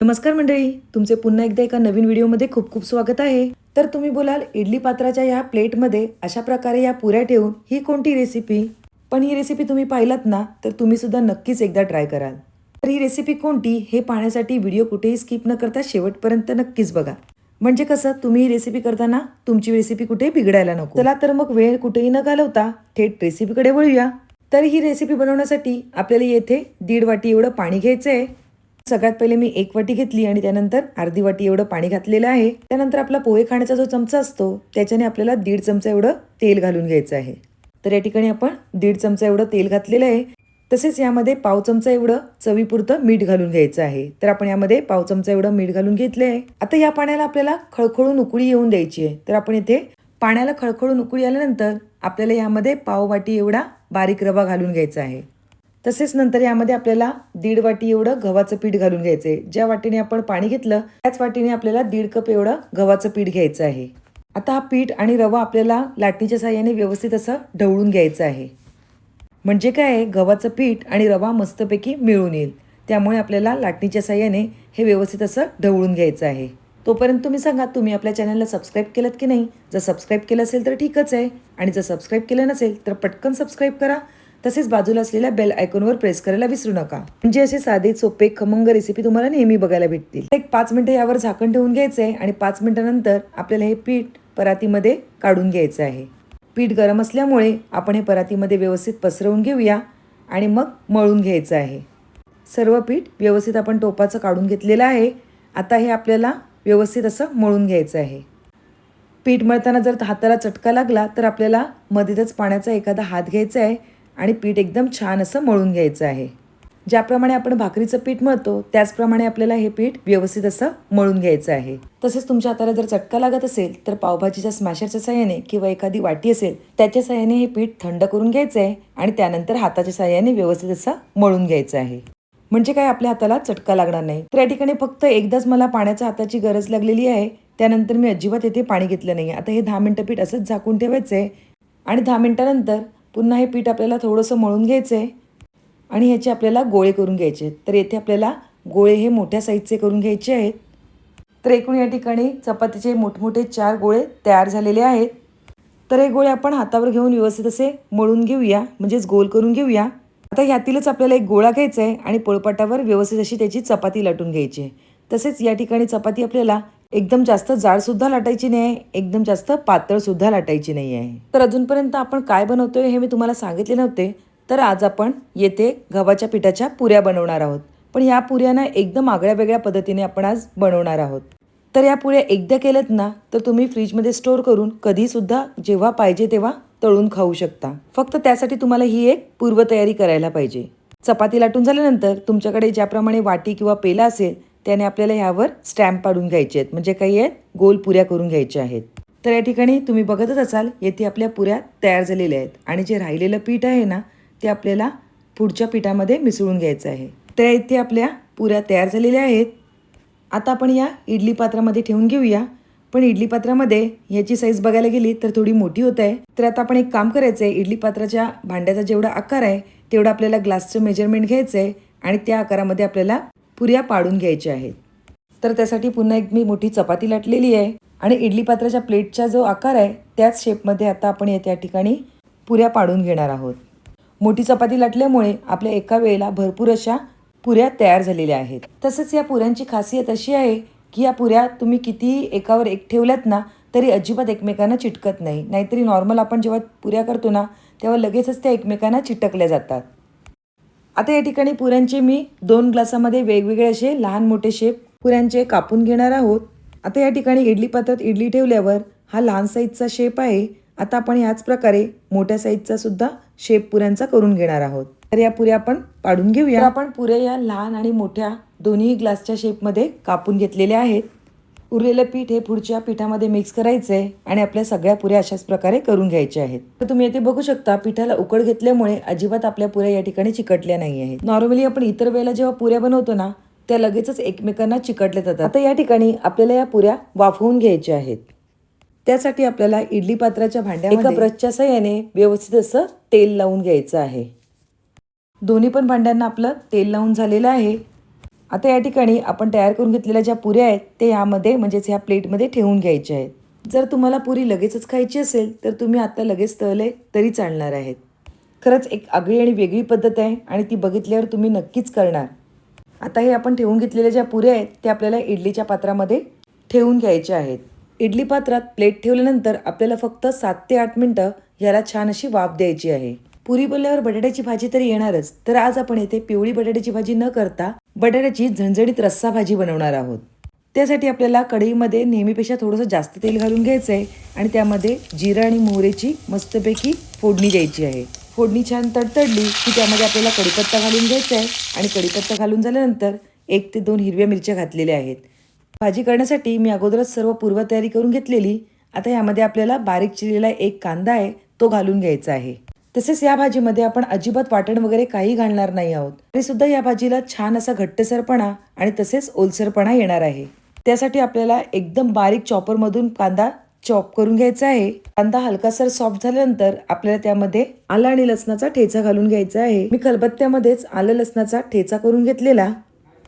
नमस्कार मंडळी, तुमचे पुन्हा एकदा एका नवीन व्हिडिओमध्ये खूप खूप स्वागत आहे. तर तुम्ही बोलाल इडली पात्राच्या या प्लेटमध्ये अशा प्रकारे या पुऱ्या ठेवून ही कोणती रेसिपी? पण ही रेसिपी तुम्ही पाहिलात ना तर तुम्ही सुद्धा नक्कीच एकदा ट्राय कराल. तर ही रेसिपी कोणती हे पाहण्यासाठी व्हिडिओ कुठेही स्किप न करता शेवटपर्यंत नक्कीच बघा. म्हणजे कसं तुम्ही ही रेसिपी करताना तुमची रेसिपी कुठे बिघडायला नको. चला तर मग वेळ कुठेही न घालवता थेट रेसिपीकडे वळूया. तर ही रेसिपी बनवण्यासाठी आपल्याला येथे 1.5 वाटी एवढं पाणी घ्यायचं आहे. सगळ्यात पहिले मी 1 वाटी घेतली आणि त्यानंतर अर्धी वाटी एवढं पाणी घातलेलं आहे. त्यानंतर आपला पोहे खाण्याचा जो चमचा असतो त्याच्याने आपल्याला 1.5 चमचा एवढं तेल घालून घ्यायचं आहे. तर या ठिकाणी आपण 1.5 चमचा एवढं तेल घातलेलं आहे. तसेच यामध्ये पाव चमचा एवढं चवीपुरतं मीठ घालून घ्यायचं आहे. तर आपण यामध्ये पाव चमचा एवढं मीठ घालून घेतलं आहे. आता या पाण्याला आपल्याला खळखळून उकळी येऊन द्यायची आहे. तर आपण इथे पाण्याला खळखळून उकळी आल्यानंतर आपल्याला यामध्ये पाव वाटी एवढा बारीक रवा घालून घ्यायचा आहे. तसेच नंतर यामध्ये आपल्याला 1.5 वाटी एवढं गव्हाचं पीठ घालून घ्यायचं आहे. ज्या वाटीने आपण पाणी घेतलं त्याच वाटीने आपल्याला 1.5 कप एवढं गव्हाचं पीठ घ्यायचं आहे. आता हा पीठ आणि रवा आपल्याला लाटणीच्या साहाय्याने व्यवस्थित असं ढवळून घ्यायचं आहे. म्हणजे काय आहे, गव्हाचं पीठ आणि रवा मस्तपैकी मिळून येईल. त्यामुळे आपल्याला लाटणीच्या साहाय्याने हे व्यवस्थित असं ढवळून घ्यायचं आहे. तोपर्यंत तुम्ही सांगा, तुम्ही आपल्या चॅनलला सबस्क्राईब केलं की नाही? जर सबस्क्राईब केलं असेल तर ठीकच आहे, आणि जर सबस्क्राईब केलं नसेल तर पटकन सबस्क्राईब करा. तसेच बाजूला असलेल्या बेल आयकॉनवर प्रेस करायला विसरू नका, म्हणजे असे साधे सोपे खमंग रेसिपी तुम्हाला नेहमी बघायला भेटतील. एक 5 मिनिटं यावर झाकण ठेवून घ्यायचं आहे आणि 5 मिनिटांनंतर आपल्याला हे पीठ परातीमध्ये काढून घ्यायचं आहे. पीठ गरम असल्यामुळे आपण हे परातीमध्ये व्यवस्थित पसरवून घेऊया आणि मग मळून घ्यायचं आहे. सर्व पीठ व्यवस्थित आपण टोपाचं काढून घेतलेलं आहे. आता हे आपल्याला व्यवस्थित असं मळून घ्यायचं आहे. पीठ मळताना जर हाताला चटका लागला तर आपल्याला मध्येच पाण्याचा एखादा हात घ्यायचा आहे आणि पीठ एकदम छान असं मळून घ्यायचं आहे. ज्याप्रमाणे आपण भाकरीचं पीठ मळतो त्याचप्रमाणे आपल्याला हे पीठ व्यवस्थित असं मळून घ्यायचं आहे. तसेच तुमच्या हाताला जर चटका लागत असेल तर पावभाजीच्या स्मॅशरच्या साहाय्याने किंवा एखादी वाटी असेल त्याच्या साहाय्याने हे पीठ थंड करून घ्यायचं आहे आणि त्यानंतर हाताच्या साहाय्याने व्यवस्थित असं मळून घ्यायचं आहे. म्हणजे काय, आपल्या हाताला चटका लागणार नाही. तर या ठिकाणी फक्त एकदाच मला पाण्याच्या हाताची गरज लागलेली आहे. त्यानंतर मी अजिबात येथे पाणी घेतलं नाही. आता हे 10 मिनिटं पीठ असंच झाकून ठेवायचं आहे आणि 10 मिनिटानंतर पुन्हा हे पीठ आपल्याला थोडंसं मळून घ्यायचं आहे आणि ह्याचे आपल्याला गोळे करून घ्यायचे आहेत. तर येथे आपल्याला गोळे हे मोठ्या साईजचे करून घ्यायचे आहेत. तर एकूण या ठिकाणी चपातीचे मोठमोठे 4 गोळे तयार झालेले आहेत. तर हे गोळे आपण हातावर घेऊन व्यवस्थित असे मळून घेऊया, म्हणजेच गोल करून घेऊया. आता ह्यातीलच आपल्याला एक गोळा घ्यायचा आहे आणि पोळपाटावर व्यवस्थित अशी त्याची चपाती लाटून घ्यायची आहे. तसेच या ठिकाणी चपाती आपल्याला एकदम जास्त जाडसुद्धा लाटायची नाही आहे, एकदम जास्त पातळसुद्धा लाटायची नाही आहे. तर अजूनपर्यंत आपण काय बनवतोय हे मी तुम्हाला सांगितले नव्हते. तर आज आपण येथे गव्हाच्या पिठाच्या पुऱ्या बनवणार आहोत. पण या पुऱ्यांना एकदम आगळ्या वेगळ्या पद्धतीने आपण आज बनवणार आहोत. तर या पुऱ्या एकदा केल्यात ना तर तुम्ही फ्रीजमध्ये स्टोअर करून कधीसुद्धा जेव्हा पाहिजे तेव्हा तळून खाऊ शकता. फक्त त्यासाठी तुम्हाला ही एक पूर्वतयारी करायला पाहिजे. चपाती लाटून झाल्यानंतर तुमच्याकडे ज्याप्रमाणे वाटी किंवा पेला असेल त्याने आपल्याला ह्यावर स्टॅम्प पाडून घ्यायचे आहेत, म्हणजे काही आहेत गोल पुऱ्या करून घ्यायच्या आहेत. तर या ठिकाणी तुम्ही बघतच असाल येथे आपल्या पुऱ्या तयार झालेल्या आहेत आणि जे राहिलेलं पीठ आहे ना ते आपल्याला पुढच्या पिठामध्ये मिसळून घ्यायचं आहे. तर इथे आपल्या पुऱ्या तयार झालेल्या आहेत. आता आपण या इडली पात्रामध्ये ठेवून घेऊया. पण इडली पात्रामध्ये याची साईज बघायला गेली तर थोडी मोठी होत आहे. तर आता आपण एक काम करायचं आहे, इडली पात्राच्या भांड्याचा जेवढा आकार आहे तेवढा आपल्याला ग्लासचं मेजरमेंट घ्यायचं आहे आणि त्या आकारामध्ये आपल्याला पुऱ्या पाडून घ्यायच्या आहेत. तर त्यासाठी पुन्हा एक मी मोठी चपाती लाटलेली आहे आणि इडली पात्राच्या प्लेटचा जो आकार आहे त्याच शेपमध्ये आता आपण या ठिकाणी पुऱ्या पाडून घेणार आहोत. मोठी चपाती लाटल्यामुळे आपल्या एका वेळेला भरपूर अशा पुऱ्या तयार झालेल्या आहेत. तसंच या पुऱ्यांची खासियत अशी आहे की या पुऱ्या तुम्ही किती एकावर एक ठेवल्यात ना तरी अजिबात एकमेकांना चिटकत नाही. नाहीतरी नॉर्मल आपण जेव्हा पुऱ्या करतो ना तेव्हा लगेचच त्या एकमेकांना चिटकल्या जातात. आता या ठिकाणी पुऱ्यांचे मी 2 ग्लासामध्ये वेगवेगळे असे लहान मोठे शेप पुऱ्यांचे कापून घेणार आहोत. आता या ठिकाणी इडली पात्रात इडली ठेवल्यावर हा लहान साईजचा शेप आहे. आता आपण याच प्रकारे मोठ्या साईजचा सुद्धा शेप पुऱ्यांचा करून घेणार आहोत. तर या पुऱ्या आपण पाडून घेऊया. आपण पुऱ्या या लहान आणि मोठ्या दोन्ही ग्लासच्या शेपमध्ये कापून घेतलेल्या आहेत. उरलेलं पीठ हे पुढच्या पिठामध्ये मिक्स करायचं आहे आणि आपल्या सगळ्या पुऱ्या अशाच प्रकारे करून घ्यायच्या आहेत. तर तुम्ही येथे बघू शकता पिठाला उकड घेतल्यामुळे अजिबात आपल्या पुऱ्या या ठिकाणी चिकटल्या नाही आहेत. नॉर्मली आपण इतर वेळेला जेव्हा पुऱ्या बनवतो ना त्या लगेचच एकमेकांना चिकटल्या जातात. आता या ठिकाणी आपल्याला या पुऱ्या वाफवून घ्यायच्या आहेत. त्यासाठी आपल्याला इडली पात्राच्या भांड्यामध्ये एका ब्रशच्या साहाय्याने व्यवस्थित असं तेल लावून घ्यायचं आहे. दोन्ही पण भांड्यांना आपलं तेल लावून झालेलं आहे. आता या ठिकाणी आपण तयार करून घेतलेल्या ज्या पुऱ्या आहेत ते यामध्ये म्हणजेच ह्या प्लेटमध्ये ठेवून घ्यायच्या आहेत. जर तुम्हाला पुरी लगेचच खायची असेल तर तुम्ही आता लगेच तळले तरी चालणार आहेत. खरंच एक आगळी आणि वेगळी पद्धत आहे आणि ती बघितल्यावर तुम्ही नक्कीच करणार. आता हे आपण ठेवून घेतलेल्या ज्या पुऱ्या आहेत त्या आपल्याला इडलीच्या पात्रामध्ये ठेवून घ्यायच्या आहेत. इडली पात्रात प्लेट ठेवल्यानंतर आपल्याला फक्त 7 ते 8 मिनिटं याला छान अशी वाफ द्यायची आहे. पुरी बोलल्यावर बटाट्याची भाजी तर येणारच, तर आज आपण येथे पिवळी बटाट्याची भाजी न करता बटाट्याची झणझणीत रस्सा भाजी बनवणार आहोत. त्यासाठी आपल्याला कढईमध्ये नेहमीपेक्षा थोडंसं जास्त तेल घालून घ्यायचं आहे आणि त्यामध्ये जिरं आणि मोहरीची मस्तपैकी फोडणी द्यायची आहे. फोडणी छान तडतडली की त्यामध्ये आपल्याला कढीपत्ता घालून घ्यायचा आहे आणि कढीपत्ता घालून झाल्यानंतर 1 ते 2 हिरव्या मिरच्या घातलेल्या आहेत. भाजी करण्यासाठी मी अगोदरच सर्व पूर्वतयारी करून घेतलेली. आता यामध्ये आपल्याला बारीक चिरलेला एक कांदा आहे तो घालून घ्यायचा आहे. तसेच या भाजीमध्ये आपण अजिबात वाटण वगैरे काही घालणार नाही आहोत. तरी सुद्धा या भाजीला छान असा घट्टसरपणा आणि तसेच ओलसरपणा येणार आहे. त्यासाठी आपल्याला एकदम बारीक चॉपरमधून कांदा चॉप करून घ्यायचा आहे. कांदा हलकासर सॉफ्ट झाल्यानंतर आपल्याला त्यामध्ये आलं आणि लसणाचा ठेचा घालून घ्यायचा आहे. मी खलबत्त्यामध्येच आलं लसणाचा ठेचा करून घेतलेला.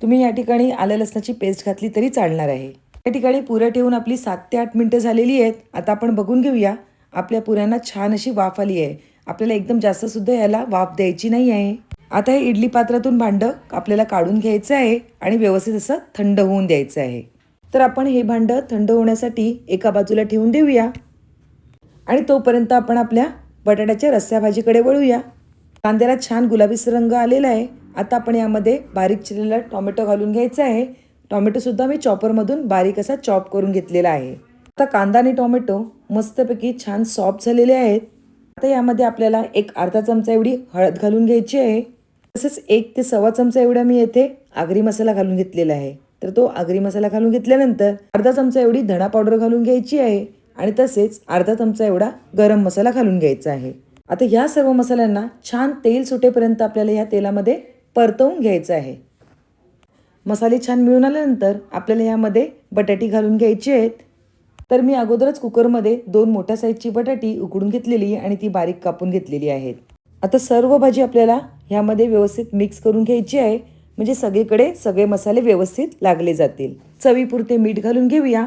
तुम्ही या ठिकाणी आलं लसणाची पेस्ट घातली तरी चालणार आहे. या ठिकाणी पुऱ्या ठेवून आपली 7 ते 8 मिनिटं झालेली आहेत. आता आपण बघून घेऊया. आपल्या पुऱ्यांना छान अशी वाफ आली आहे. आपल्याला एकदम जास्त सुद्धा याला वाफ द्यायची नाही आहे. आता हे इडली पात्रातून भांडं आपल्याला काढून घ्यायचं आहे आणि व्यवस्थित असं थंड होऊन द्यायचं आहे. तर आपण हे भांडं थंड होण्यासाठी एका बाजूला ठेवून देऊया आणि तोपर्यंत आपण आपल्या बटाट्याच्या रस्सा भाजीकडे वळूया. कांद्याला छान गुलाबीसर रंग आलेला आहे. आता आपण यामध्ये बारीक चिरलेला टोमॅटो घालून घ्यायचा आहे. टोमॅटोसुद्धा मी चॉपरमधून बारीक असा चॉप करून घेतलेला आहे. आता कांदा आणि टोमॅटो मस्तपैकी छान सॉफ्ट झालेले आहेत. आता यामध्ये आपल्याला एक अर्धा चमचा एवढी हळद घालून घ्यायची आहे. तसेच 1 ते सव्वा चमचा एवढा मी येथे आगरी मसाला घालून घेतलेला आहे. तर तो आगरी मसाला घालून घेतल्यानंतर अर्धा चमचा एवढी धणा पावडर घालून घ्यायची आहे आणि तसेच अर्धा चमचा एवढा गरम मसाला घालून घ्यायचा आहे. आता ह्या सर्व मसाल्यांना छान तेल सुटेपर्यंत आपल्याला या तेलामध्ये परतवून घ्यायचं आहे. मसाले छान मिळून आल्यानंतर आपल्याला यामध्ये बटाटी घालून घ्यायची आहेत. तर मी अगोदरच कुकरमध्ये 2 मोठ्या साईजची बटाटी उकडून घेतलेली आणि ती बारीक कापून घेतलेली आहेत. आता सर्व भाजी आपल्याला ह्यामध्ये व्यवस्थित मिक्स करून घ्यायची आहे म्हणजे सगळीकडे सगळे मसाले व्यवस्थित लागले जातील. चवीपुरते मीठ घालून घेऊया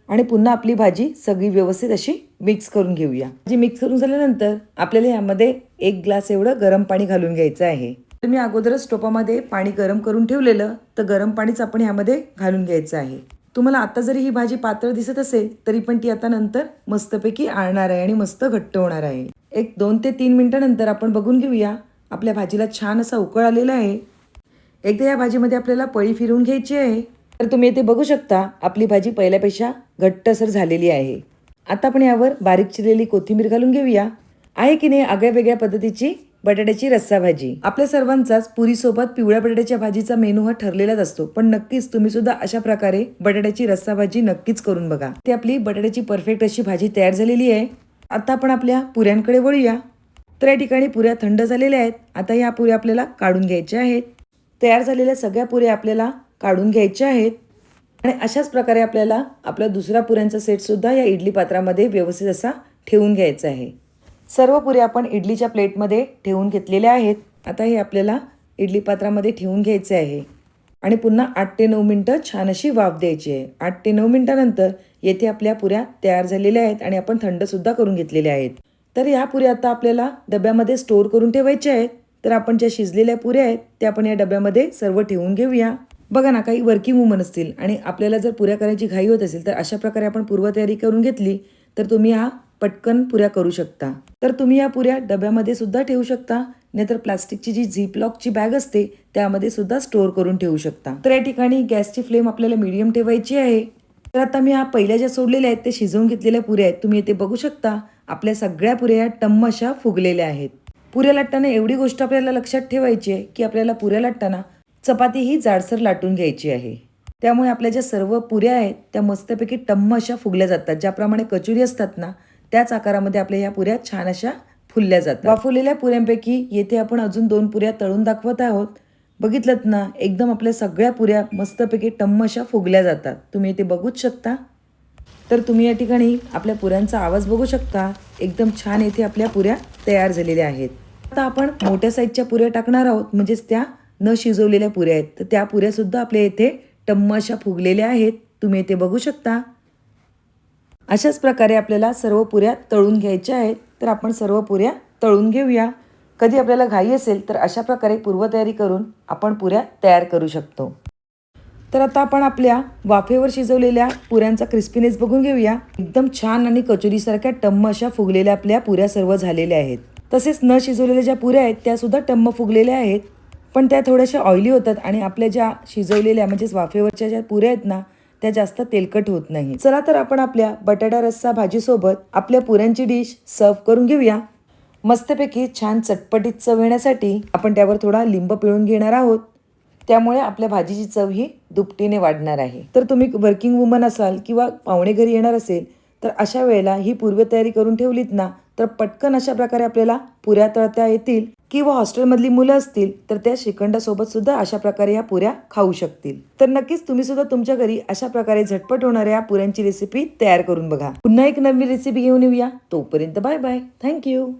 आणि पुन्हा आपली भाजी सगळी व्यवस्थित अशी मिक्स करून घेऊया. भाजी मिक्स करून झाल्यानंतर आपल्याला यामध्ये 1 ग्लास एवढं गरम पाणी घालून घ्यायचं आहे. तर मी अगोदरच टोपामध्ये पाणी गरम करून ठेवलेलं, तर गरम पाणीच आपण यामध्ये घालून घ्यायचं आहे. तुम्हाला आता जरी ही भाजी पातळ दिसत असेल तरी पण ती आता नंतर मस्तपैकी आळणार आहे आणि मस्त घट्ट होणार आहे. एक 2 ते 3 मिनिटानंतर आपण बघून घेऊया. आपल्या भाजीला छान असा उकळ आलेला आहे. एकदा या भाजीमध्ये आपल्याला पळी फिरवून घ्यायची आहे. तर तुम्ही इथे बघू शकता आपली भाजी पहिल्यापेक्षा घट्टसर झालेली आहे. आता आपण यावर बारीक चिरलेली कोथिंबीर घालून घेऊया. आहे की नाही आगळ्या वेगळ्या पद्धतीची बटाट्याची रस्सा भाजी. आपल्या सर्वांचाच पुरीसोबत पिवळ्या बटाट्याच्या भाजीचा मेनू हा ठरलेलाच असतो, पण नक्कीच तुम्ही सुद्धा अशा प्रकारे बटाट्याची रस्सा भाजी नक्कीच करून बघा. ती आपली बटाट्याची परफेक्ट अशी भाजी तयार झालेली आहे. आता आपण आपल्या पुऱ्यांकडे वळूया. तर या ठिकाणी पुऱ्या थंड झालेल्या आहेत. आता या पुऱ्या आपल्याला काढून घ्यायच्या आहेत. तयार झालेल्या सगळ्या पुऱ्या आपल्याला काढून घ्यायच्या आहेत आणि अशाच प्रकारे आपल्याला आपला दुसरा पुऱ्यांचा सेटसुद्धा या इडली पात्रामध्ये व्यवस्थित असा ठेवून घ्यायचा आहे. सर्व पुऱ्या आपण इडलीच्या प्लेटमध्ये ठेवून घेतलेल्या आहेत. आता हे आपल्याला इडली पात्रामध्ये ठेवून घ्यायचे आहे आणि पुन्हा 8 ते 9 मिनिटं छान अशी वाफ द्यायची आहे. 8 ते 9 मिनिटानंतर येथे आपल्या पुऱ्या तयार झालेल्या आहेत आणि आपण थंडसुद्धा करून घेतलेल्या आहेत. तर ह्या पुऱ्या आता आपल्याला डब्यामध्ये स्टोअर करून ठेवायच्या आहेत. तर आपण ज्या शिजलेल्या पुऱ्या आहेत त्या आपण या डब्यामध्ये सर्व ठेवून घेऊया. बघा ना, काही वर्किंग वुमन असतील आणि आपल्याला जर पुऱ्या करायची घाई होत असेल तर अशा प्रकारे आपण पूर्वतयारी करून घेतली तर तुम्ही हा पटकन पुऱ्या करू शकता. तर तुम्ही या पुऱ्या डब्यामध्ये सुद्धा ठेवू शकता, नाहीतर प्लास्टिकची जी झिपलॉकची बॅग असते त्यामध्ये सुद्धा स्टोअर करून ठेवू शकता. तर या ठिकाणी गॅसची फ्लेम आपल्याला मीडियम ठेवायची आहे. तर आता मी हा पहिल्या ज्या सोडलेल्या आहेत ते शिजवून घेतलेल्या पुऱ्या आहेत. तुम्ही इथे बघू शकता आपल्या सगळ्या पुऱ्या टम्म अशा फुगलेल्या आहेत. पुऱ्या लाटताना एवढी गोष्ट आपल्याला लक्षात ठेवायची आहे की आपल्याला पुऱ्या लाटताना चपाती ही जाडसर लाटून घ्यायची आहे. त्यामुळे आपल्या ज्या सर्व पुऱ्या आहेत त्या मस्तपैकी टम्म अशा फुगल्या जातात. ज्याप्रमाणे कचोरी असतात ना त्याच आकारामध्ये आपल्या या पुऱ्या छान अशा फुलल्या जातात. वाफवलेल्या पुऱ्यांपैकी येथे आपण अजून 2 पुऱ्या तळून दाखवत आहोत. बघितलत ना, एकदम आपल्या सगळ्या पुऱ्या मस्तपैकी टम्म अशा फुगल्या जातात. तुम्ही इथे बघूच शकता. तर तुम्ही या ठिकाणी आपल्या पुऱ्यांचा आवाज बघू शकता. एकदम छान येथे आपल्या पुऱ्या तयार झालेल्या आहेत. आता आपण मोठ्या साईजच्या पुऱ्या टाकणार आहोत, म्हणजेच त्या न शिजवलेल्या पुऱ्या आहेत. तर त्या पुऱ्यासुद्धा आपल्या इथे टम्म अशा फुगलेल्या आहेत. तुम्ही इथे बघू शकता. अशाच प्रकारे आपल्याला सर्व पुऱ्या तळून घ्यायच्या आहेत. तर आपण सर्व पुऱ्या तळून घेऊया. कधी आपल्याला घाई असेल तर अशा प्रकारे पूर्वतयारी करून आपण पुऱ्या तयार करू शकतो. तर आता आपण आपल्या वाफेवर शिजवलेल्या पुऱ्यांचा क्रिस्पीनेस बघून घेऊया. एकदम छान आणि कचोरीसारख्या टम्म अशा फुगलेल्या आपल्या पुऱ्या सर्व झालेल्या आहेत. तसेच न शिजवलेल्या ज्या पुऱ्या आहेत त्या सुद्धा टम्म फुगलेल्या आहेत, पण त्या थोड्याशा ऑइली होतात आणि आपल्या ज्या शिजवलेल्या म्हणजेच वाफेवरच्या ज्या पुऱ्या आहेत ना त्या जास्त तेलकट होत नाही. चला तर आपण आपल्या बटाटा रस्सा भाजीसोबत आपल्या पुऱ्यांची डिश सर्व करून घेऊया. मस्तपैकी छान चटपटीत चव येण्यासाठी आपण त्यावर थोडा लिंब पिळून घेणार आहोत. त्यामुळे आपल्या भाजीची चव ही दुपटीने वाढणार आहे. तर तुम्ही वर्किंग वुमन असाल किंवा पाहुणे घरी येणार असेल तर अशा वेळेला ही पूर्वतयारी करून ठेवलीत ना तर पटकन अशा प्रकारे आपल्याला पुऱ्या तळता येतील. किंवा हॉस्टेलमधली मुलं असतील तर त्या श्रीखंडासोबत सुद्धा अशा प्रकारे या पुऱ्या खाऊ शकतील. तर नक्कीच तुम्ही सुद्धा तुमच्या घरी अशा प्रकारे झटपट होणाऱ्या पुऱ्यांची रेसिपी तयार करून बघा. पुन्हा एक नवीन रेसिपी घेऊन येऊया. तोपर्यंत बाय बाय. थँक्यू.